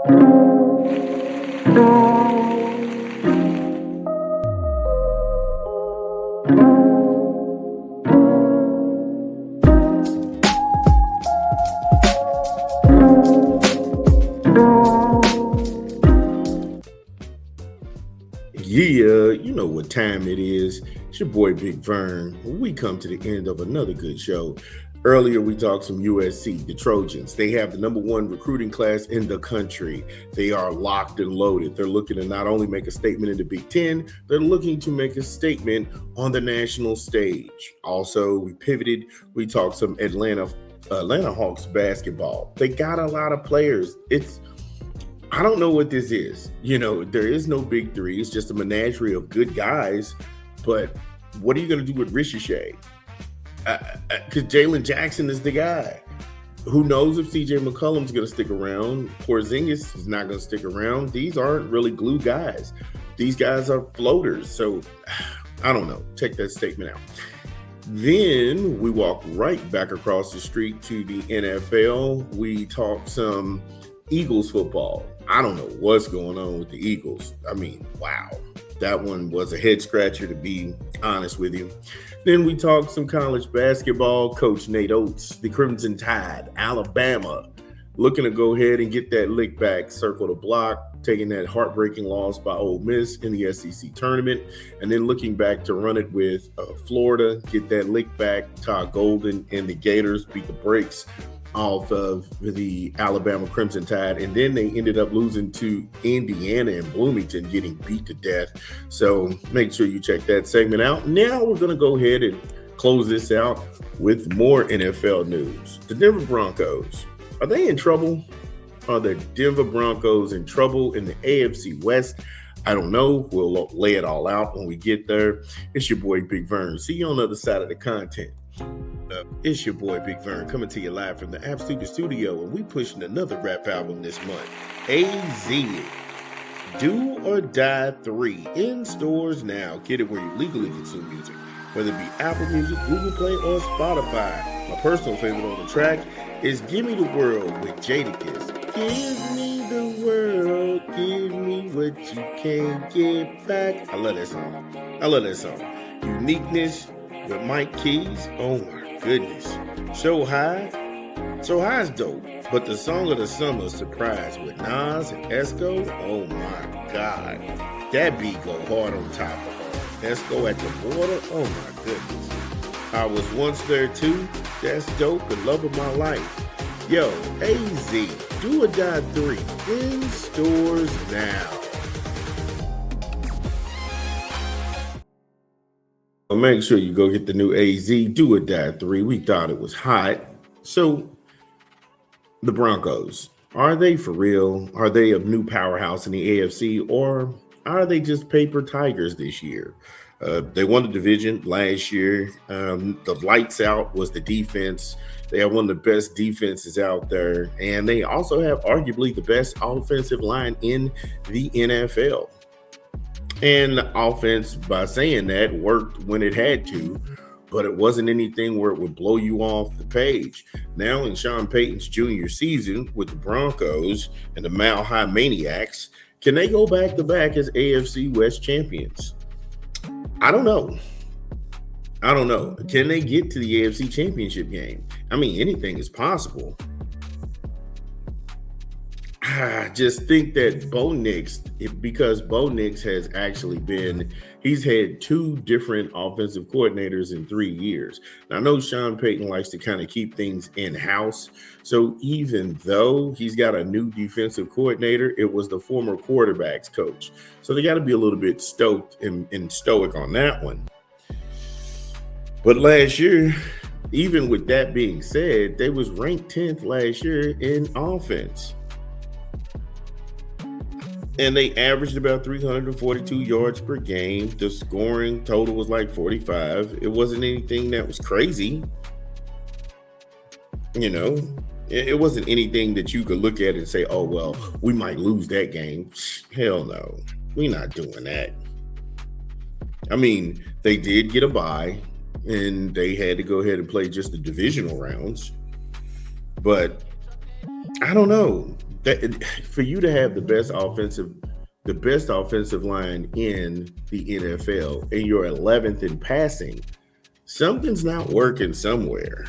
Yeah, you know what time it is. It's your boy Big Vern. We come to the end of another good show. Earlier, we talked some USC, the Trojans. They have the number one recruiting class in the country. They are locked and loaded. They're looking to not only make a statement in the Big Ten, they're looking to make a statement on the national stage. Also, we pivoted. We talked some Atlanta Hawks basketball. They got a lot of players. I don't know what this is. You know, there is no big three. It's just a menagerie of good guys. But what are you going to do with Ricochet? Because Jalen Jackson is the guy. Who knows if CJ McCollum's going to stick around? Porzingis is not going to stick around. These aren't really glue guys. These guys are floaters. So I don't know. Check that statement out. Then we walk right back across the street to the NFL. We talk some Eagles football. I don't know what's going on with the Eagles. I mean, wow. That one was a head scratcher, to be honest with you. Then we talked some college basketball. Coach Nate Oates, the Crimson Tide, Alabama, looking to go ahead and get that lick back, circle the block, taking that heartbreaking loss by Ole Miss in the SEC tournament, and then looking back to run it with Florida, get that lick back. Todd Golden and the Gators beat the brakes off of the Alabama Crimson Tide, and then they ended up losing to Indiana and Bloomington, getting beat to death. So make sure you check that segment out. Now we're going to go ahead and close this out with more NFL news. The Denver Broncos, are they in trouble? Are the Denver Broncos in trouble in the AFC West? I don't know. We'll lay it all out when we get there. It's your boy Big Vern. See you on the other side of the content. It's your boy Big Vern coming to you live from the App Stupid Studio, and we pushing another rap album this month. AZ, Do or Die 3, in stores now. Get it where you legally consume music, whether it be Apple Music, Google Play, or Spotify. My personal favorite on the track is Give Me the World with Jadakiss. Give me the world, give me what you can't get back. I love that song. Uniqueness with Mike Keys. Oh my goodness. So High is dope. But the song of the summer, Surprise, with Nas and Esco. Oh my God. That beat go hard on top of her. Esco at the border. Oh my goodness. I was once there too. That's dope. The love of my life. Yo, AZ, Do or Die 3, in stores now. So make sure you go get the new AZ, Do or Die 3. We thought it was hot. So the Broncos, are they for real? Are they a new powerhouse in the AFC, or are they just paper tigers this year? They won the division last year. The lights out was the defense. They have one of the best defenses out there, and they also have arguably the best offensive line in the NFL. And the offense, by saying that, worked when it had to, but it wasn't anything where it would blow you off the page. Now in Sean Payton's junior season with the Broncos and the Mile High Maniacs, can they go back-to-back as AFC West champions? I don't know. Can they get to the AFC Championship game? I mean, anything is possible. I just think that Bo Nix, because Bo Nix has actually he's had two different offensive coordinators in 3 years. Now, I know Sean Payton likes to kind of keep things in-house. So even though he's got a new defensive coordinator, it was the former quarterback's coach. So they got to be a little bit stoked and stoic on that one. But last year, even with that being said, they was ranked 10th last year in offense. And they averaged about 342 yards per game. The scoring total was like 45. It wasn't anything that was crazy. You know, it wasn't anything that you could look at and say, oh, well, we might lose that game. Hell no. We're not doing that. I mean, they did get a bye, and they had to go ahead and play just the divisional rounds. But I don't know. That for you to have the best offensive line in the NFL, and you're 11th in passing, something's not working somewhere.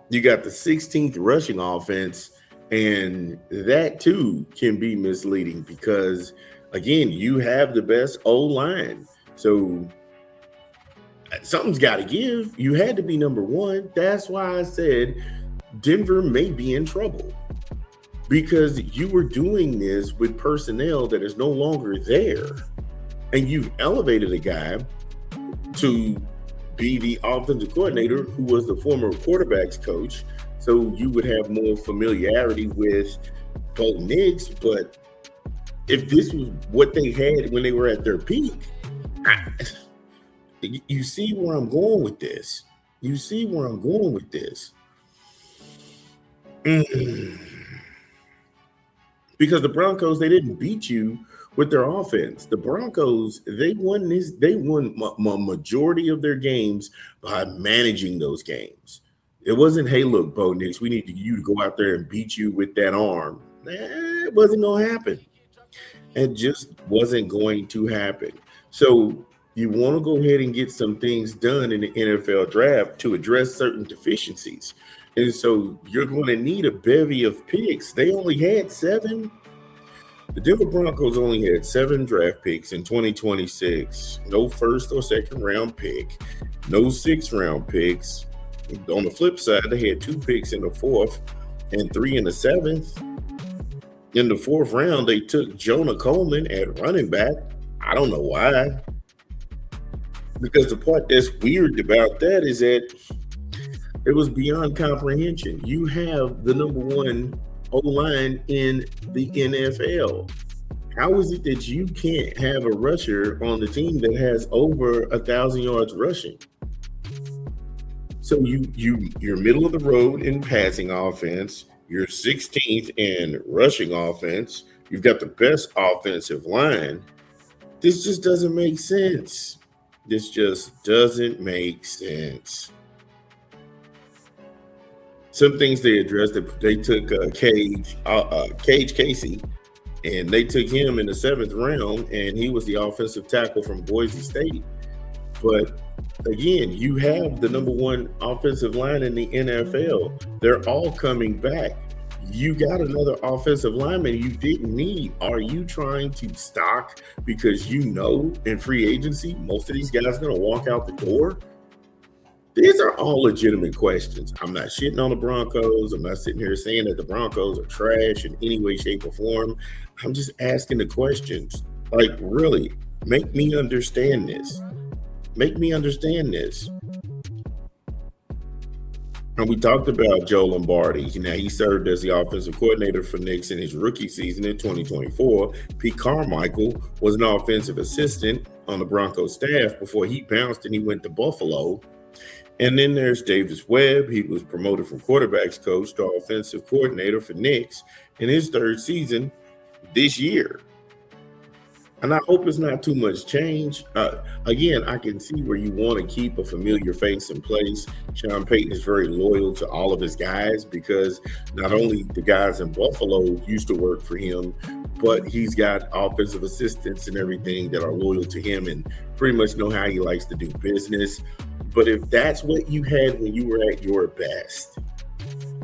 You got the 16th rushing offense, and that too can be misleading because, again, you have the best O line. So something's got to give. You had to be number one. That's why I said Denver may be in trouble because you were doing this with personnel that is no longer there. And you've elevated a guy to be the offensive coordinator who was the former quarterback's coach. So you would have more familiarity with Bo Nix. But if this was what they had when they were at their peak, you see where I'm going with this. Because the Broncos, they didn't beat you with their offense. The Broncos, they won a majority of their games by managing those games. It wasn't, hey, look, Bo Nix, we need you to go out there and beat you with that arm. It wasn't going to happen. It just wasn't going to happen. So you want to go ahead and get some things done in the NFL draft to address certain deficiencies. And so you're going to need a bevy of picks. They only had 7. The Denver Broncos only had 7 draft picks in 2026. No first or second round pick. No 6th round picks. On the flip side, they had 2 picks in the 4th and 3 in the 7th. In the 4th round, they took Jonah Coleman at running back. I don't know why. Because the part that's weird about that is that it was beyond comprehension. You have the number 1 O-line in the NFL. How is it that you can't have a rusher on the team that has over 1,000 yards rushing? So you're middle of the road in passing offense. You're 16th in rushing offense. You've got the best offensive line. This just doesn't make sense. Some things they addressed, they took Cage Casey, and they took him in the 7th round, and he was the offensive tackle from Boise State. But again, you have the number 1 offensive line in the NFL. They're all coming back. You got another offensive lineman you didn't need. Are you trying to stock because you know in free agency most of these guys are going to walk out the door? These are all legitimate questions. I'm not shitting on the Broncos. I'm not sitting here saying that the Broncos are trash in any way, shape, or form. I'm just asking the questions. Like, really, make me understand this. And we talked about Joe Lombardi. Now, he served as the offensive coordinator for Knicks in his rookie season in 2024. Pete Carmichael was an offensive assistant on the Broncos staff before he bounced and he went to Buffalo. And then there's Davis Webb. He was promoted from quarterbacks coach to offensive coordinator for Knicks in his 3rd season this year. And I hope it's not too much change. Again, I can see where you want to keep a familiar face in place. Sean Payton is very loyal to all of his guys because not only the guys in Buffalo used to work for him, but he's got offensive assistants and everything that are loyal to him and pretty much know how he likes to do business. But if that's what you had when you were at your best,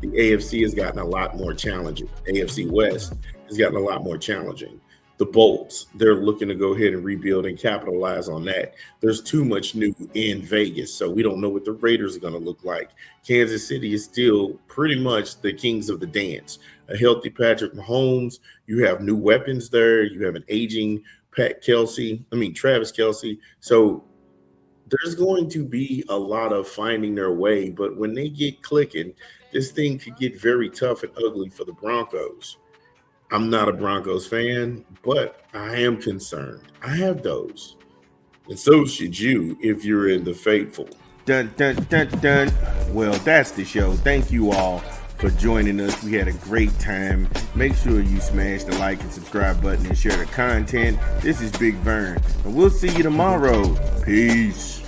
the AFC has gotten a lot more challenging. AFC West has gotten a lot more challenging. The Bolts, they're looking to go ahead and rebuild and capitalize on that. There's too much new in Vegas, so we don't know what the Raiders are going to look like. Kansas City is still pretty much the kings of the dance. A healthy Patrick Mahomes, you have new weapons there. You have an aging Travis Kelce. So there's going to be a lot of finding their way, but when they get clicking, this thing could get very tough and ugly for the Broncos. I'm not a Broncos fan, but I am concerned. I have those. And so should you if you're in the faithful. Dun, dun, dun, dun. Well, that's the show. Thank you all for joining us. We had a great time. Make sure you smash the like and subscribe button and share the content. This is Big Vern, and we'll see you tomorrow. Peace.